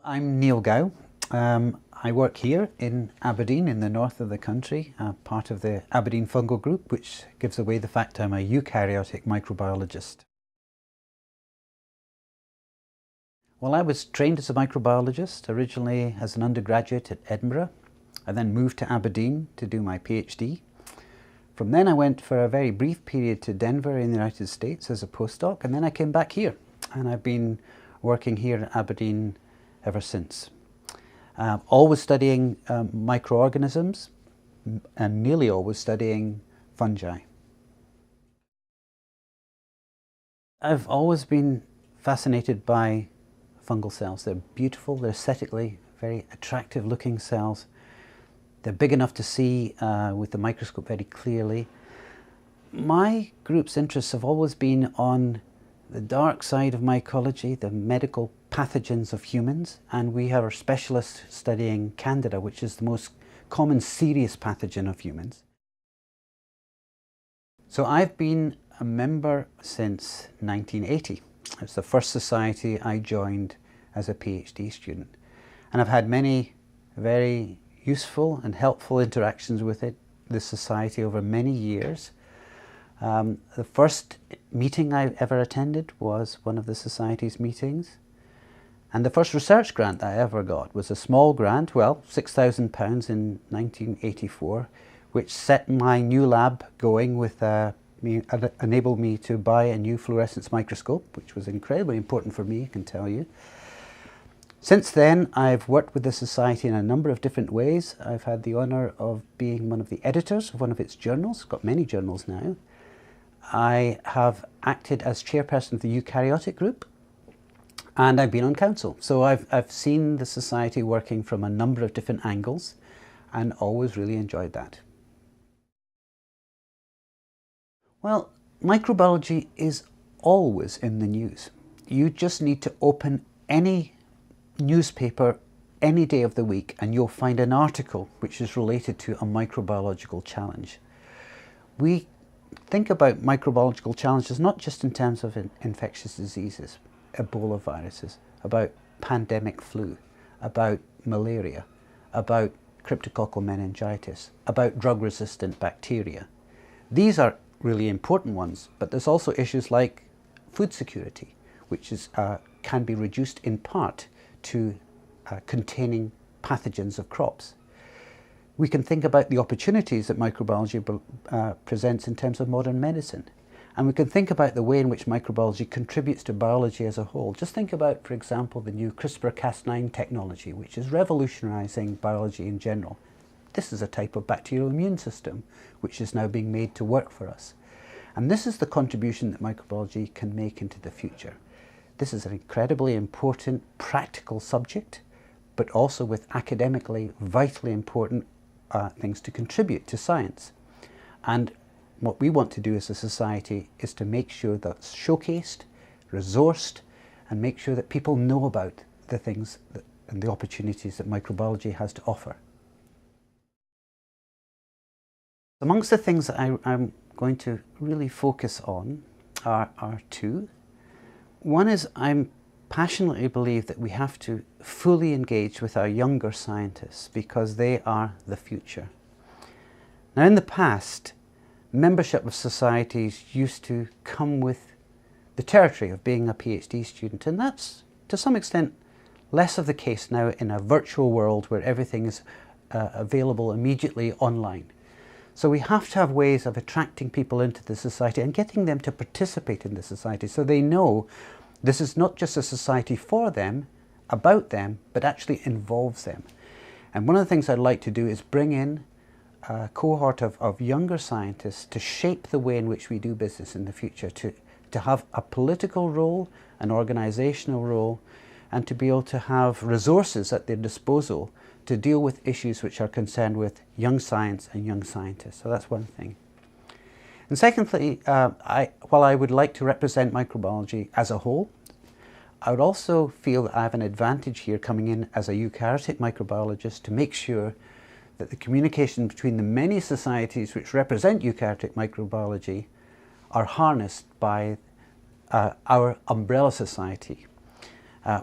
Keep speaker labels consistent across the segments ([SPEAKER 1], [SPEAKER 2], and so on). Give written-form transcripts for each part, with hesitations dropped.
[SPEAKER 1] I'm Neil Gow. I work here in Aberdeen in the north of the country, part of the Aberdeen Fungal Group, which gives away the fact I'm a eukaryotic microbiologist. Well, I was trained as a microbiologist, originally as an undergraduate at Edinburgh. I then moved to Aberdeen to do my PhD. From then I went for a very brief period to Denver in the United States as a postdoc, and then I came back here. And I've been working here at Aberdeen ever since. Always studying microorganisms and nearly always studying fungi. I've always been fascinated by fungal cells. They're beautiful, they're aesthetically very attractive looking cells. They're big enough to see with the microscope very clearly. My group's interests have always been on the dark side of mycology, the medical pathogens of humans, and we have our specialists studying Candida, which is the most common serious pathogen of humans. So I've been a member since 1980. It's the first society I joined as a PhD student, and I've had many very useful and helpful interactions with this society over many years. The first meeting I ever attended was one of the Society's meetings. And the first research grant I ever got was a small grant, well, £6,000 in 1984, which set my new lab going with enabled me to buy a new fluorescence microscope, which was incredibly important for me, I can tell you. Since then, I've worked with the Society in a number of different ways. I've had the honour of being one of the editors of one of its journals, got many journals now. I have acted as chairperson of the eukaryotic group, and I've been on council. So I've seen the Society working from a number of different angles and always really enjoyed that. Well, microbiology is always in the news. You just need to open any newspaper any day of the week and you'll find an article which is related to a microbiological challenge. We think about microbiological challenges not just in terms of infectious diseases, Ebola viruses, about pandemic flu, about malaria, about cryptococcal meningitis, about drug-resistant bacteria. These are really important ones, but there's also issues like food security, which can be reduced in part to containing pathogens of crops. We can think about the opportunities that microbiology presents in terms of modern medicine. And we can think about the way in which microbiology contributes to biology as a whole. Just think about, for example, the new CRISPR-Cas9 technology, which is revolutionizing biology in general. This is a type of bacterial immune system which is now being made to work for us. And this is the contribution that microbiology can make into the future. This is an incredibly important practical subject, but also with academically vitally important things to contribute to science. And what we want to do as a society is to make sure that's showcased, resourced, and make sure that people know about the things and the opportunities that microbiology has to offer. Amongst the things that I'm going to really focus on are two. One is I passionately believe that we have to fully engage with our younger scientists because they are the future. Now, in the past, membership of societies used to come with the territory of being a PhD student, and that's to some extent less of the case now in a virtual world where everything is available immediately online. So we have to have ways of attracting people into the society and getting them to participate in the society so they know this is not just a society for them, about them, but actually involves them. And one of the things I'd like to do is bring in a cohort of younger scientists to shape the way in which we do business in the future, to have a political role, an organizational role, and to be able to have resources at their disposal to deal with issues which are concerned with young science and young scientists. So that's one thing. And secondly, while I would like to represent microbiology as a whole, I would also feel that I have an advantage here coming in as a eukaryotic microbiologist to make sure that the communication between the many societies which represent eukaryotic microbiology are harnessed by our umbrella society.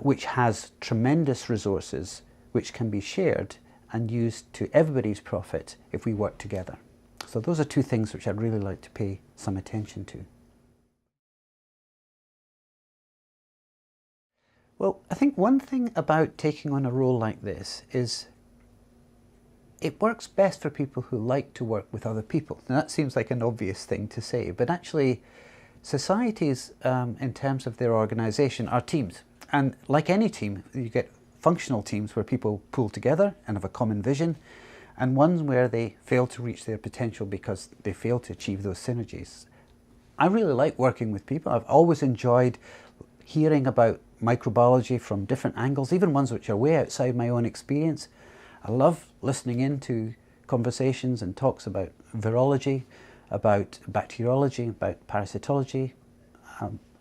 [SPEAKER 1] which has tremendous resources which can be shared and used to everybody's profit if we work together. So those are two things which I'd really like to pay some attention to. Well, I think one thing about taking on a role like this is it works best for people who like to work with other people. Now that seems like an obvious thing to say, but actually societies, in terms of their organisation, are teams. And like any team, you get functional teams where people pull together and have a common vision, and ones where they fail to reach their potential because they fail to achieve those synergies. I really like working with people. I've always enjoyed hearing about microbiology from different angles, even ones which are way outside my own experience. I love listening into conversations and talks about virology, about bacteriology, about parasitology,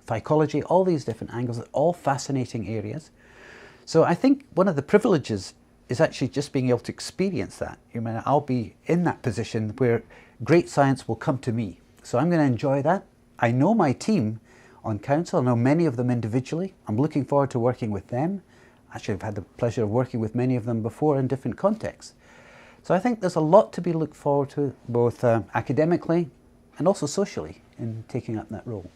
[SPEAKER 1] phycology, all these different angles, all fascinating areas. So I think one of the privileges is actually just being able to experience that. I'll be in that position where great science will come to me. So I'm going to enjoy that. I know my team on council. I know many of them individually. I'm looking forward to working with them. Actually, I've had the pleasure of working with many of them before in different contexts. So I think there's a lot to be looked forward to, both academically and also socially, in taking up that role.